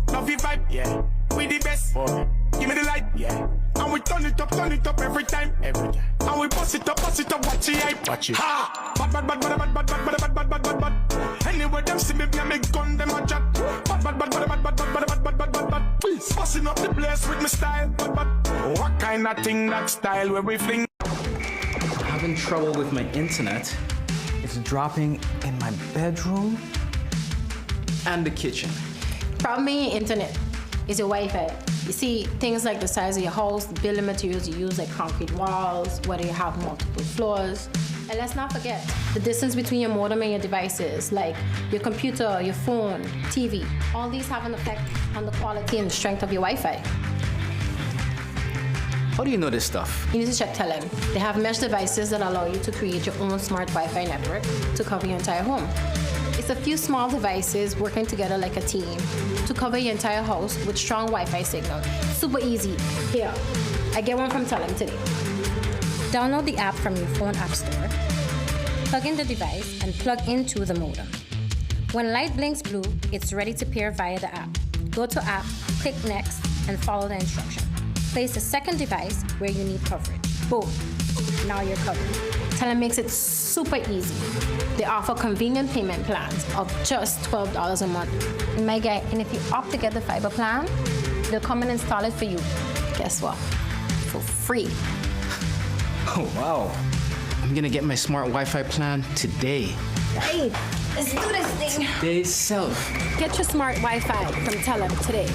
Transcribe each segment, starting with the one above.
Love your vibe, yeah. We the best, give me the light, yeah. And we turn it up every time. And we bust it up, watch the hype. Watch it. Ha! Bad. Anywhere them see me, make gun them a chat. Bad. Busting up the place with my style. Bad. What kind of thing that style where we fling? Having trouble with my internet. It's dropping in my bedroom and the kitchen. Problem in your internet is your Wi-Fi. You see, things like the size of your house, the building materials you use, like concrete walls, whether you have multiple floors. And let's not forget the distance between your modem and your devices, like your computer, your phone, TV. All these have an effect on the quality and the strength of your Wi-Fi. How do you know this stuff? You need to check Telem. They have mesh devices that allow you to create your own smart Wi-Fi network to cover your entire home. It's a few small devices working together like a team to cover your entire house with strong Wi-Fi signal. Super easy. Here, I get one from Telem today. Download the app from your phone app store, plug in the device, and plug into the modem. When light blinks blue, it's ready to pair via the app. Go to app, click next, and follow the instruction. Place a second device where you need coverage. Boom. Now you're covered. Telem makes it super easy. They offer convenient payment plans of just $12 a month. And my guy, and if you opt to get the fiber plan, they'll come and install it for you. Guess what? For free. Oh, wow. I'm gonna get my smart Wi-Fi plan today. Hey, let's do this thing. Today's self. Get your smart Wi-Fi from Telem today.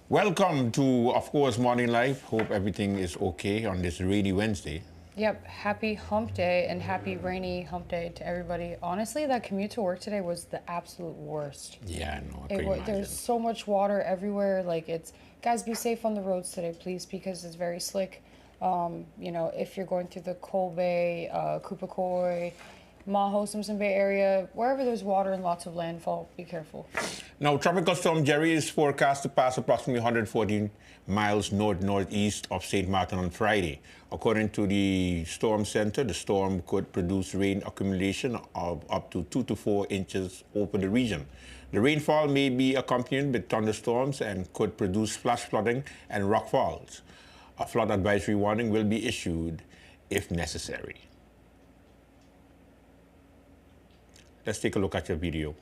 Welcome to, of course, Morning Life. Hope everything is okay on this rainy Wednesday. Yep, happy hump day and happy rainy hump day to everybody. Honestly, that commute to work today was the absolute worst. Yeah, no, I couldn't imagine. There's so much water everywhere. Like, guys, be safe on the roads today, please, because it's very slick. You know, if you're going through the Coal Bay, Kupakoi, Maho, Simpson Bay area, wherever there's water and lots of landfall, be careful. Now, Tropical Storm Jerry is forecast to pass approximately 114 miles northeast of St. Martin on Friday. According to the Storm Center, the storm could produce rain accumulation of up to 2 to 4 inches over the region. The rainfall may be accompanied with thunderstorms and could produce flash flooding and rock falls. A flood advisory warning will be issued if necessary. Let's take a look at your video.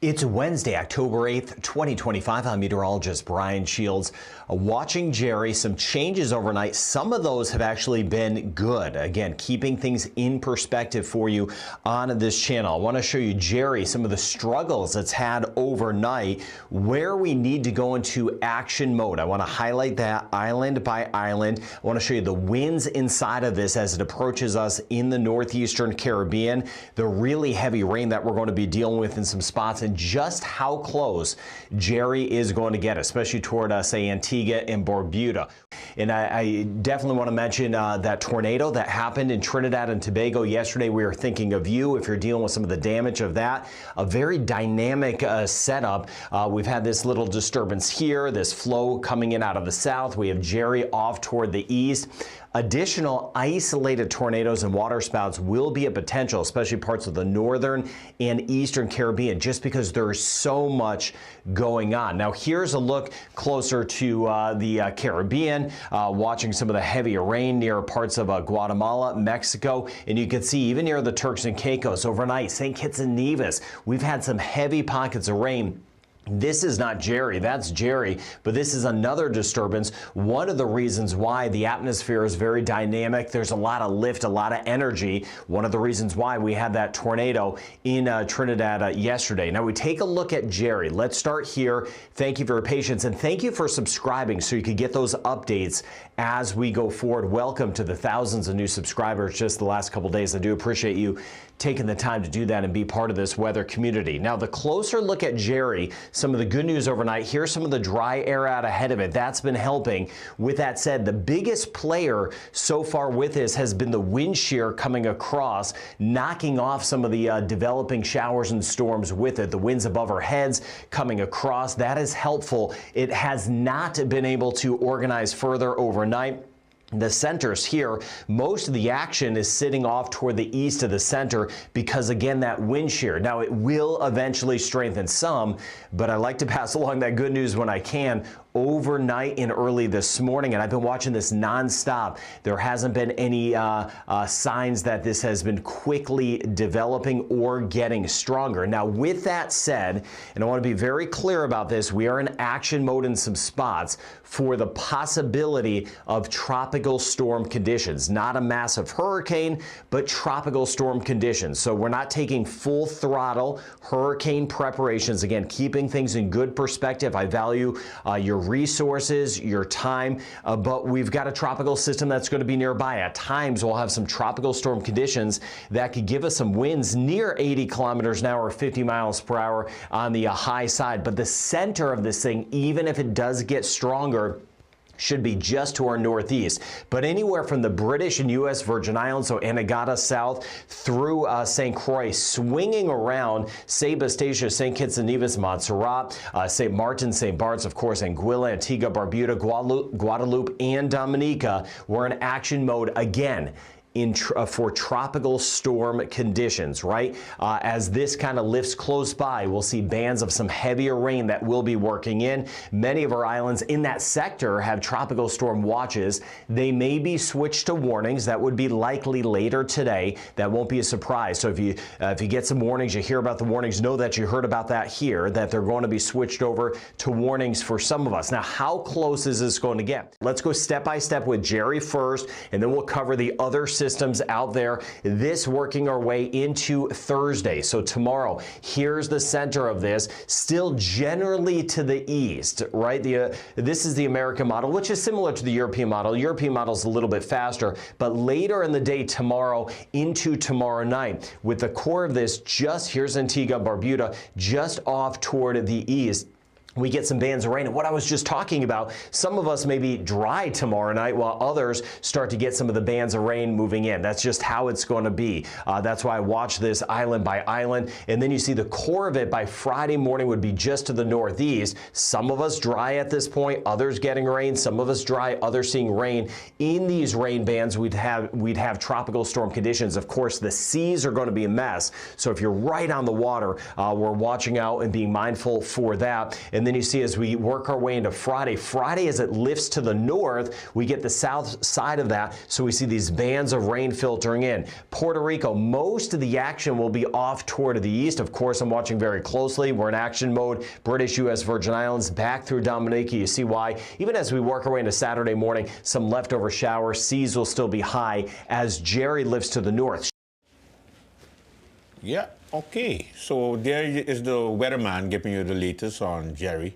It's Wednesday, October 8th, 2025. I'm meteorologist Brian Shields. Watching Jerry, some changes overnight. Some of those have actually been good. Again, keeping things in perspective for you on this channel. I want to show you Jerry, some of the struggles it's had overnight, where we need to go into action mode. I want to highlight that island by island. I want to show you the winds inside of this as it approaches us in the northeastern Caribbean, the really heavy rain that we're going to be dealing with in some spots, and just how close Jerry is going to get, especially toward, say, Antigua and Barbuda. And I definitely want to mention that tornado that happened in Trinidad and Tobago yesterday. We are thinking of you if you're dealing with some of the damage of that. A very dynamic setup. We've had this little disturbance here, this flow coming in out of the south. We have Jerry off toward the east. Additional isolated tornadoes and waterspouts will be a potential, especially parts of the northern and eastern Caribbean, just because there's so much going on. Now, here's a look closer to the Caribbean, watching some of the heavier rain near parts of Guatemala, Mexico, and you can see even near the Turks and Caicos overnight, St. Kitts and Nevis, we've had some heavy pockets of rain. This is not Jerry, that's Jerry, but this is another disturbance. One of the reasons why the atmosphere is very dynamic, there's a lot of lift, a lot of energy. One of the reasons why we had that tornado in Trinidad yesterday. Now we take a look at Jerry. Let's start here. Thank you for your patience, and thank you for subscribing so you can get those updates as we go forward. Welcome to the thousands of new subscribers just the last couple days. I do appreciate you taking the time to do that and be part of this weather community. Now, the closer look at Jerry, some of the good news overnight, here's some of the dry air out ahead of it. That's been helping. With that said, the biggest player so far with this has been the wind shear coming across, knocking off some of the developing showers and storms with it. The winds above our heads coming across, that is helpful. It has not been able to organize further overnight. The centers here, most of the action is sitting off toward the east of the center because, again, that wind shear. Now, it will eventually strengthen some, but I like to pass along that good news when I can. Overnight and early this morning, and I've been watching this nonstop, there hasn't been any signs that this has been quickly developing or getting stronger. Now, with that said, and I want to be very clear about this, we are in action mode in some spots for the possibility of tropical storm conditions. Not a massive hurricane, but tropical storm conditions. So we're not taking full throttle hurricane preparations. Again, keeping things in good perspective. I value your resources, your time, but we've got a tropical system that's going to be nearby. At times, we'll have some tropical storm conditions that could give us some winds near 80 kilometers an hour, 50 miles per hour on the high side. But the center of this thing, even if it does get stronger, should be just to our northeast. But anywhere from the British and U.S. Virgin Islands, so Anegada south through St. Croix, swinging around St. Eustatia, St. Kitts and Nevis, Montserrat, St. Martin, St. Bart's, of course, Anguilla, Antigua, Barbuda, Guadeloupe, and Dominica. We're in action mode again for tropical storm conditions, right? As this kind of lifts close by, we'll see bands of some heavier rain that will be working in. Many of our islands in that sector have tropical storm watches. They may be switched to warnings. That would be likely later today. That won't be a surprise. So if you get some warnings, you hear about the warnings, know that you heard about that here, that they're going to be switched over to warnings for some of us. Now, how close is this going to get? Let's go step by step with Jerry first, and then we'll cover the other systems out there. This working our way into Thursday. So tomorrow, here's the center of this, still generally to the east, right? This is the American model, which is similar to the European model. European model is a little bit faster, but later in the day tomorrow into tomorrow night, with the core of this just, here's Antigua, Barbuda, just off toward the east, we get some bands of rain. And what I was just talking about, some of us may be dry tomorrow night while others start to get some of the bands of rain moving in. That's just how it's going to be. That's why I watch this island by island. And then you see the core of it by Friday morning would be just to the northeast. Some of us dry at this point, others getting rain, some of us dry, others seeing rain. In these rain bands, we'd have tropical storm conditions. Of course, the seas are going to be a mess. So if you're right on the water, we're watching out and being mindful for that. And then you see as we work our way into Friday, as it lifts to the north, we get the south side of that. So we see these bands of rain filtering in. Puerto Rico, most of the action will be off toward the east. Of course, I'm watching very closely. We're in action mode. British, U.S. Virgin Islands, back through Dominica. You see why. Even as we work our way into Saturday morning, some leftover showers. Seas will still be high as Jerry lifts to the north. Yeah, okay. So there is the weatherman giving you the latest on Jerry.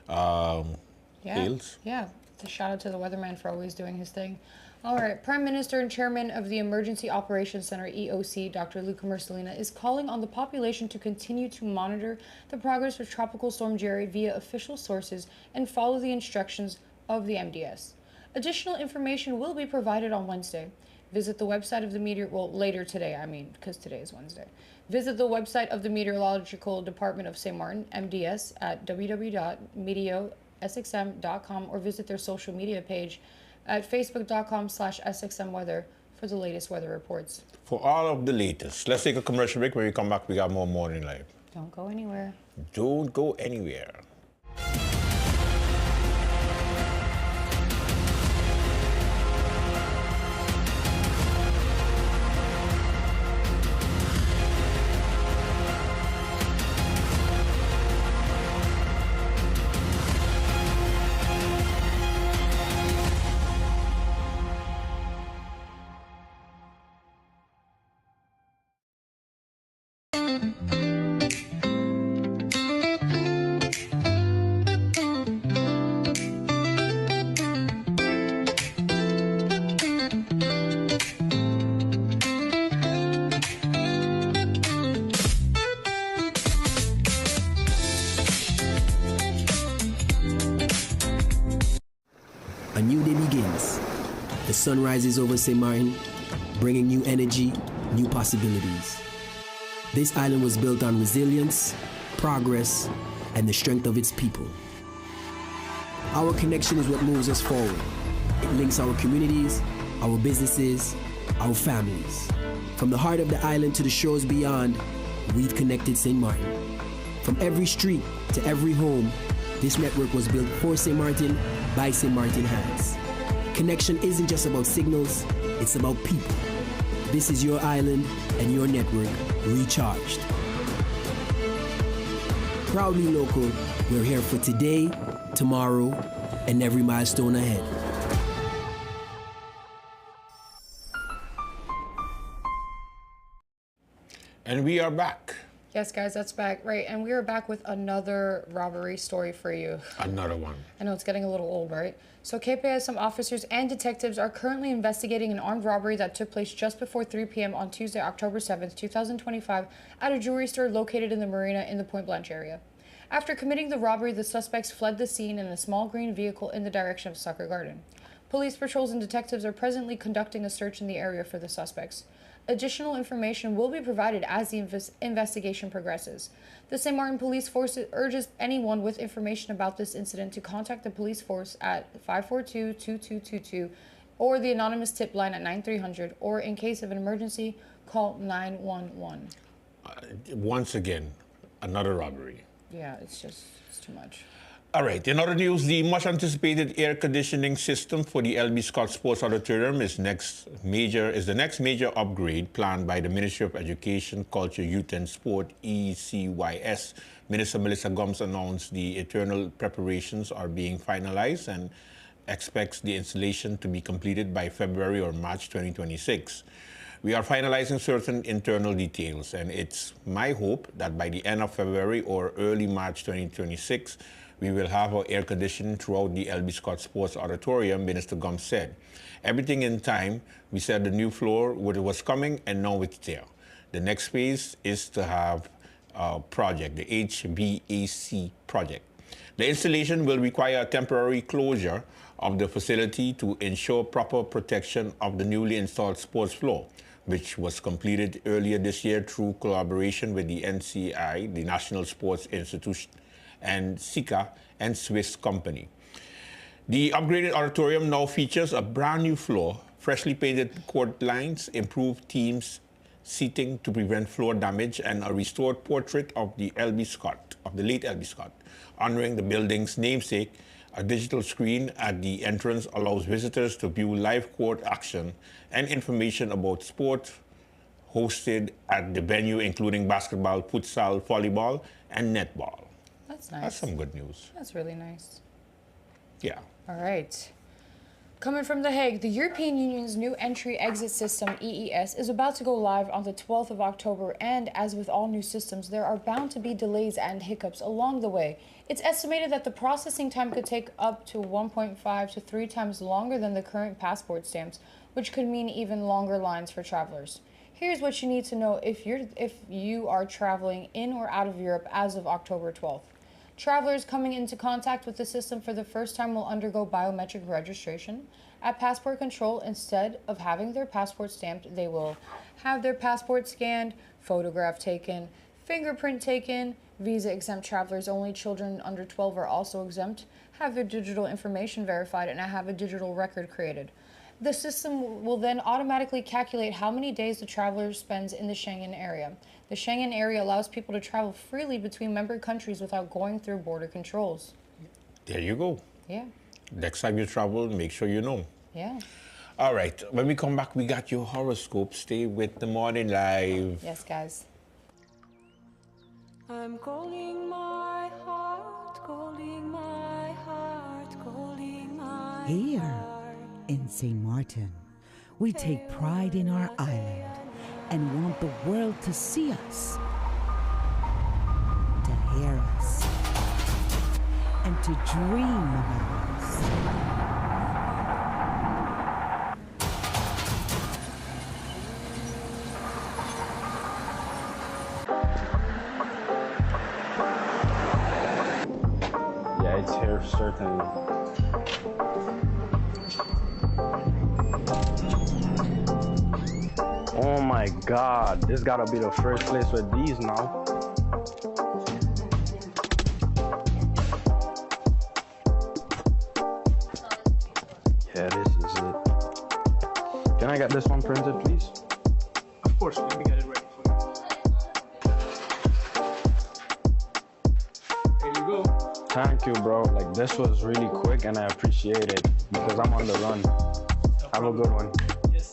Hales. Yeah. A shout out to the weatherman for always doing his thing. All right. Prime Minister and Chairman of the Emergency Operations Center, EOC, Dr. Luca Mersolina, is calling on the population to continue to monitor the progress of Tropical Storm Jerry via official sources and follow the instructions of the MDS. Additional information will be provided on Wednesday. Visit the website of the later today, because today is Wednesday. Visit the website of the Meteorological Department of St. Martin, MDS, at www.meteosxm.com or visit their social media page at facebook.com/SXMweather for the latest weather reports. For all of the latest. Let's take a commercial break. When we come back, we got more Morning Live. Don't go anywhere. Don't go anywhere. A new day begins. The sun rises over St. Martin, bringing new energy, new possibilities. This island was built on resilience, progress, and the strength of its people. Our connection is what moves us forward. It links our communities, our businesses, our families. From the heart of the island to the shores beyond, we've connected St. Martin. From every street to every home, this network was built for St. Martin by St. Martin hands. Connection isn't just about signals, it's about people. This is your island and your network recharged. Proudly local, we're here for today, tomorrow, and every milestone ahead. And we are back. Yes, guys, that's back. Right, and we are back with another robbery story for you. Another one. I know it's getting a little old, right? So KPISM officers and detectives are currently investigating an armed robbery that took place just before 3 p.m. on Tuesday, October 7th, 2025, at a jewelry store located in the marina in the Point Blanche area. After committing the robbery, the suspects fled the scene in a small green vehicle in the direction of Sucker Garden. Police patrols and detectives are presently conducting a search in the area for the suspects. Additional information will be provided as the investigation progresses. The St. Martin Police Force urges anyone with information about this incident to contact the police force at 542-2222 or the anonymous tip line at 9300, or in case of an emergency, call 911. Once again, another robbery. Yeah, it's too much. All right, in other news, the much-anticipated air conditioning system for the L.B. Scott Sports Auditorium is the next major upgrade planned by the Ministry of Education, Culture, Youth and Sport, ECYS. Minister Melissa Gomes announced the internal preparations are being finalized and expects the installation to be completed by February or March 2026. We are finalizing certain internal details, and it's my hope that by the end of February or early March 2026, we will have our air conditioning throughout the L.B. Scott Sports Auditorium, Minister Gomes said. Everything in time. We said the new floor was coming, and now it's there. The next phase is to have a project, the HVAC project. The installation will require a temporary closure of the facility to ensure proper protection of the newly installed sports floor, which was completed earlier this year through collaboration with the NCI, the National Sports Institute, and Sika and Swiss company. The upgraded auditorium now features a brand new floor, freshly painted court lines, improved teams seating to prevent floor damage, and a restored portrait of the L.B. Scott, of the late L.B. Scott, honoring the building's namesake. A digital screen at the entrance allows visitors to view live court action and information about sport hosted at the venue, including basketball, futsal, volleyball, and netball. That's nice. That's some good news. That's really nice. Yeah. All right. Coming from The Hague, the European Union's new entry-exit system, EES, is about to go live on the 12th of October, and as with all new systems, there are bound to be delays and hiccups along the way. It's estimated that the processing time could take up to 1.5 to 3 times longer than the current passport stamps, which could mean even longer lines for travelers. Here's what you need to know if you are traveling in or out of Europe as of October 12th. Travelers coming into contact with the system for the first time will undergo biometric registration. At passport control, instead of having their passport stamped, they will have their passport scanned, photograph taken, fingerprint taken. Visa-exempt travelers only, children under 12 are also exempt, have their digital information verified, and have a digital record created. The system will then automatically calculate how many days the traveler spends in the Schengen area. The Schengen area allows people to travel freely between member countries without going through border controls. There you go. Yeah. Next time you travel, make sure you know. Yeah. All right. When we come back, we got your horoscope. Stay with the Morning Live. Yes, guys. I'm calling my heart, calling my heart, calling my Here heart. in St. Martin, we take pride in our island and want the world to see us Paris and to dream about us. Yeah, it's here, certainly. Oh my God, this gotta be the first place with these now. Yeah, this is it. Can I get this one printed, please? Of course, let me get it ready for you. Here you go. Thank you, bro. Like, this was really quick and I appreciate it because I'm on the run. Have a good one. Yes,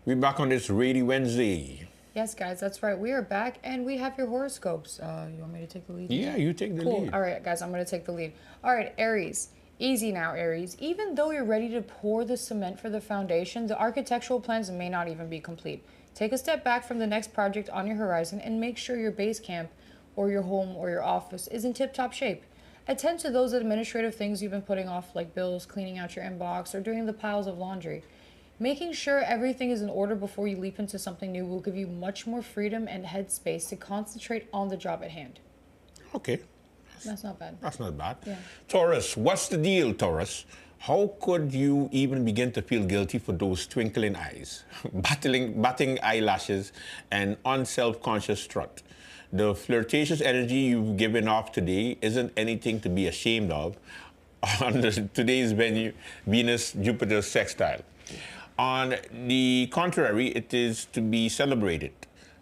We're back on this Rainy Wednesday. Yes, guys, that's right. We are back, and we have your horoscopes. You want me to take the lead? Yeah, you take the Cool. lead. All right, guys, I'm going to take the lead. All right, Aries. Easy now, Aries. Even though you're ready to pour the cement for the foundation, the architectural plans may not even be complete. Take a step back from the next project on your horizon and make sure your base camp or your home or your office is in tip-top shape. Attend to those administrative things you've been putting off, like bills, cleaning out your inbox, or doing the piles of laundry. Making sure everything is in order before you leap into something new will give you much more freedom and headspace to concentrate on the job at hand. Okay, That's not bad. that's not bad. Yeah. Taurus, what's the deal, Taurus? How could you even begin to feel guilty for those twinkling eyes, batting eyelashes, and unself-conscious strut? The flirtatious energy you've given off today isn't anything to be ashamed of on today's Venus-Jupiter sextile. On the contrary, it is to be celebrated.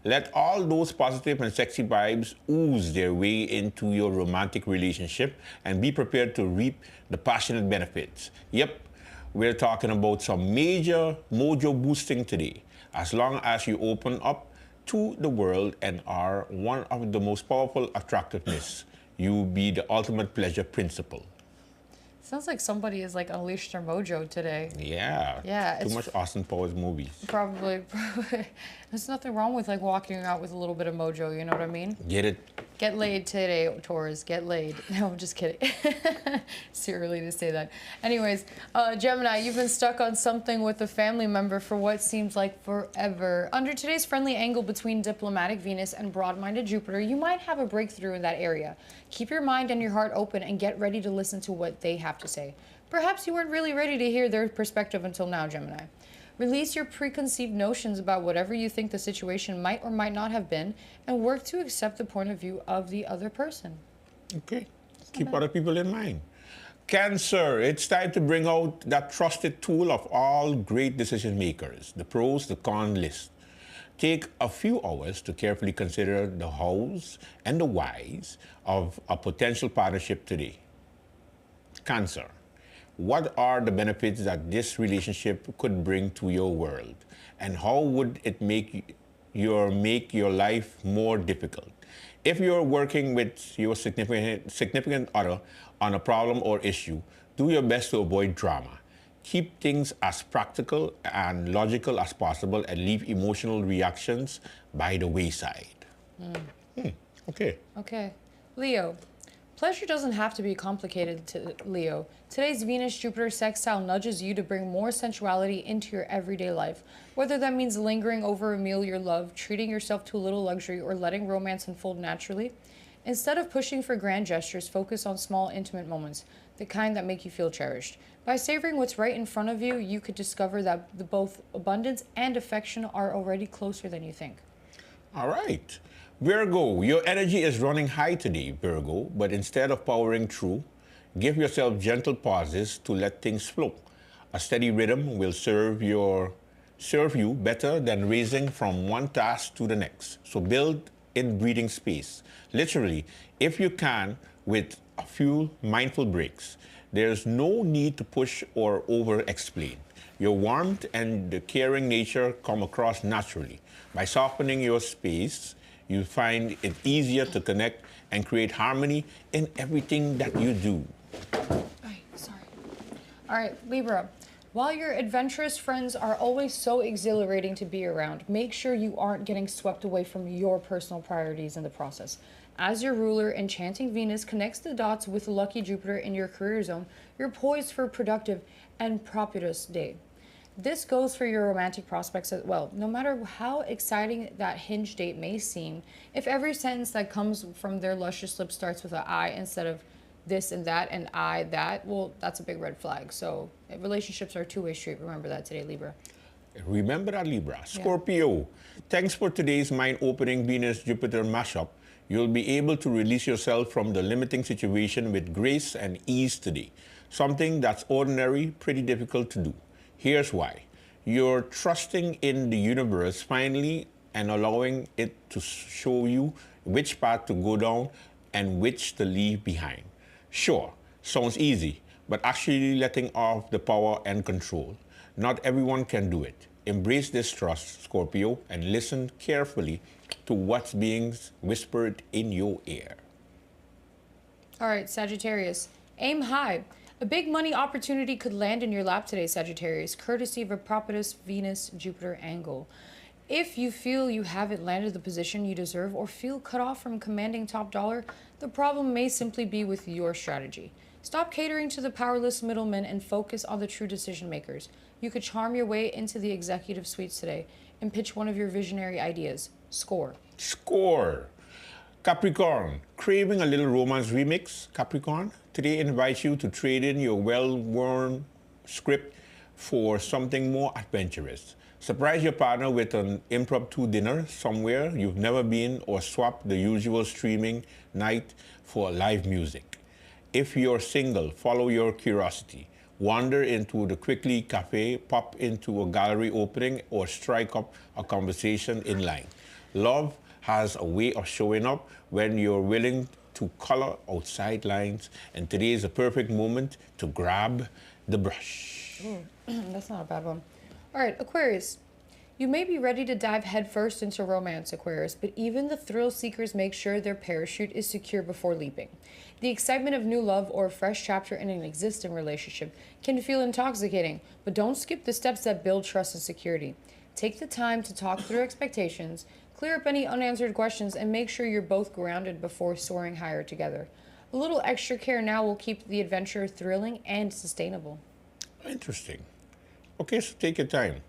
Let all those positive and sexy vibes ooze their way into your romantic relationship and be prepared to reap the passionate benefits. Yep, we're talking about some major mojo boosting today, as long as you open up to the world and are one of the most powerful attractiveness. You be the ultimate pleasure principle. Sounds like somebody has like unleashed their mojo today. Yeah. Yeah, Too it's much Austin Powers movies. Probably. There's nothing wrong with like walking out with a little bit of mojo, you know what I mean? Get it? Get laid today, Taurus. Get laid. No, I'm just kidding. It's too early to say that. Anyways, Gemini, you've been stuck on something with a family member for what seems like forever. Under today's friendly angle between diplomatic Venus and broad-minded Jupiter, you might have a breakthrough in that area. Keep your mind and your heart open and get ready to listen to what they have to say. Perhaps you weren't really ready to hear their perspective until now, Gemini. Release your preconceived notions about whatever you think the situation might or might not have been, and work to accept the point of view of the other person. Okay. Keep other people in mind. Cancer, it's time to bring out that trusted tool of all great decision makers, the pros, the cons list. Take a few hours to carefully consider the hows and the whys of a potential partnership today. Cancer, what are the benefits that this relationship could bring to your world? And how would it make your life more difficult? If you're working with your significant other on a problem or issue, do your best to avoid drama. Keep things as practical and logical as possible and leave emotional reactions by the wayside. Okay. Okay. Leo. Pleasure doesn't have to be complicated to Leo. Today's Venus-Jupiter sextile nudges you to bring more sensuality into your everyday life. Whether that means lingering over a meal you love, treating yourself to a little luxury, or letting romance unfold naturally. Instead of pushing for grand gestures, focus on small, intimate moments, the kind that make you feel cherished. By savoring what's right in front of you, you could discover that both abundance and affection are already closer than you think. All right. Virgo, your energy is running high today, Virgo, but instead of powering through, give yourself gentle pauses to let things flow. A steady rhythm will serve you better than racing from one task to the next. So build in breathing space. Literally, if you can, with a few mindful breaks. There's no need to push or over-explain. Your warmth and the caring nature come across naturally. By softening your space, you find it easier to connect and create harmony in everything that you do. Sorry. All right, Libra. While your adventurous friends are always so exhilarating to be around, make sure you aren't getting swept away from your personal priorities in the process. As your ruler, enchanting Venus connects the dots with lucky Jupiter in your career zone, you're poised for a productive and propitious day. This goes for your romantic prospects as well. No matter how exciting that hinge date may seem, if every sentence that comes from their luscious lips starts with an I instead of this and that and I that, well, that's a big red flag. So relationships are a two-way street. Remember that today, Libra. Remember that, Libra. Scorpio, thanks for today's mind-opening Venus-Jupiter mashup. You'll be able to release yourself from the limiting situation with grace and ease today. Something that's ordinary, pretty difficult to do. Here's why. You're trusting in the universe finally and allowing it to show you which path to go down and which to leave behind. Sure, sounds easy, but actually letting off the power and control. Not everyone can do it. Embrace this trust, Scorpio, and listen carefully to what's being whispered in your ear. All right, Sagittarius, aim high. A big money opportunity could land in your lap today, Sagittarius, courtesy of a propitious Venus-Jupiter angle. If you feel you haven't landed the position you deserve or feel cut off from commanding top dollar, the problem may simply be with your strategy. Stop catering to the powerless middlemen and focus on the true decision makers. You could charm your way into the executive suites today and pitch one of your visionary ideas. Score. Score. Capricorn, craving a little romance remix? Capricorn, today invites you to trade in your well-worn script for something more adventurous. Surprise your partner with an impromptu dinner somewhere you've never been, or swap the usual streaming night for live music. If you're single, follow your curiosity. Wander into the Quickly Cafe, pop into a gallery opening, or strike up a conversation in line. Love has a way of showing up when you're willing to color outside lines, and today is a perfect moment to grab the brush. That's not a bad one. All right, Aquarius. You may be ready to dive headfirst into romance, Aquarius, but even the thrill seekers make sure their parachute is secure before leaping. The excitement of new love or a fresh chapter in an existing relationship can feel intoxicating, but don't skip the steps that build trust and security. Take the time to talk through expectations, clear up any unanswered questions, and make sure you're both grounded before soaring higher together. A little extra care now will keep the adventure thrilling and sustainable. Interesting. Okay, so take your time.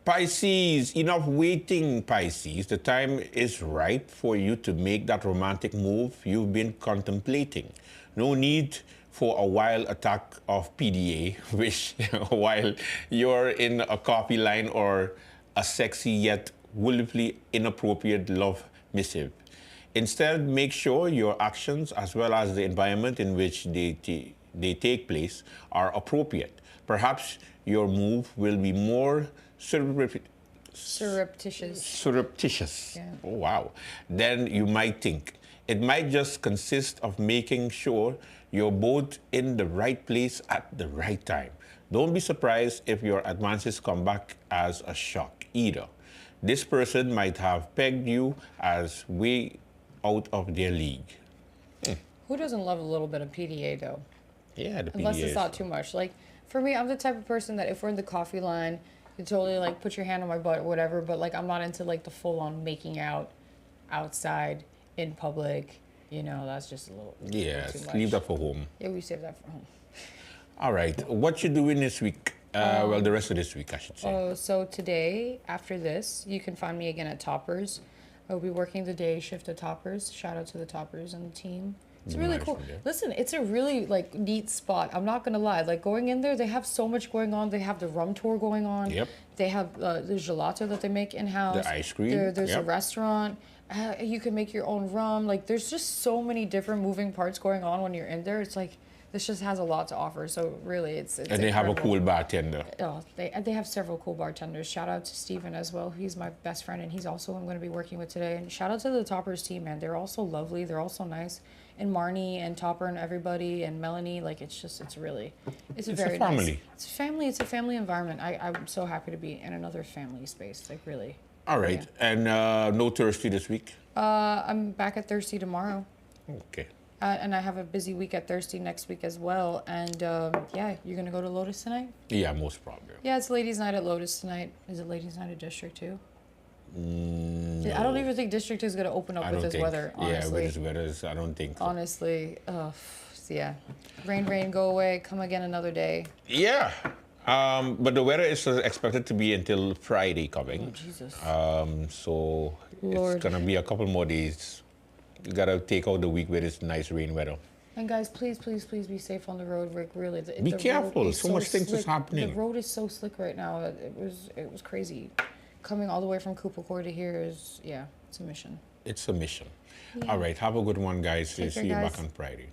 Pisces, enough waiting, Pisces. The time is ripe for you to make that romantic move you've been contemplating. No need for a wild attack of PDA, which while you're in a coffee line, or a sexy yet willfully inappropriate love missive. Instead, make sure your actions, as well as the environment in which they take place, are appropriate. Perhaps your move will be more surreptitious. Yeah. Oh, wow. Then you might think. It might just consist of making sure you're both in the right place at the right time. Don't be surprised if your advances come back as a shock either. This person might have pegged you as way out of their league. Who doesn't love a little bit of PDA, though? Yeah, the PDA. Unless it's not too much. Like, for me, I'm the type of person that if we're in the coffee line, you totally, like, put your hand on my butt or whatever, but, like, I'm not into, like, the full-on making out outside in public. You know, that's just a little too much. Leave that for home. Yeah, we save that for home. All right. What you doing this week? Well, the rest of this week, I should say. So today, after this, you can find me again at Toppers. I'll be working the day shift at Toppers. Shout out to the Toppers and the team. It's really cool. Listen, it's a really, like, neat spot. I'm not gonna lie. Like, going in there, they have so much going on. They have the rum tour going on. Yep. They have the gelato that they make in-house. The ice cream. There's a restaurant. You can make your own rum. Like, there's just so many different moving parts going on when you're in there. It's like, this just has a lot to offer. So really, it's and they have a cool bartender. Oh, they have several cool bartenders. Shout out to Steven as well. He's my best friend, and he's also who I'm going to be working with today. And shout out to the Toppers team, man. They're all so lovely. They're all so nice. And Marnie and Topper and everybody and Melanie, like, it's a very a family. Nice. It's a family environment. I'm so happy to be in another family space. Like, really. All right. Yeah. And no Thirsty this week? I'm back at Thirsty tomorrow. Okay. And I have a busy week at Thirsty next week as well. And yeah, you're going to go to Lotus tonight? Yeah, most probably. Yeah, it's Ladies' Night at Lotus tonight. Is it Ladies' Night at District too? I don't even think District is going to open up with this weather, honestly. Yeah, with this weather, I don't think so. Honestly, yeah. Rain, go away, come again another day. Yeah. But the weather is expected to be until Friday coming. Oh, Jesus. So Lord. it's going to be a couple more days. You got to take out the week with this nice rain weather. And guys, please be safe on the road, Rick. Really, Be careful. So much things is happening. The road is so slick right now. It was crazy. Coming all the way from Kupakor to here is, yeah, it's a mission. It's a mission. All right. Have a good one, guys. Take care, See you guys. back on Friday.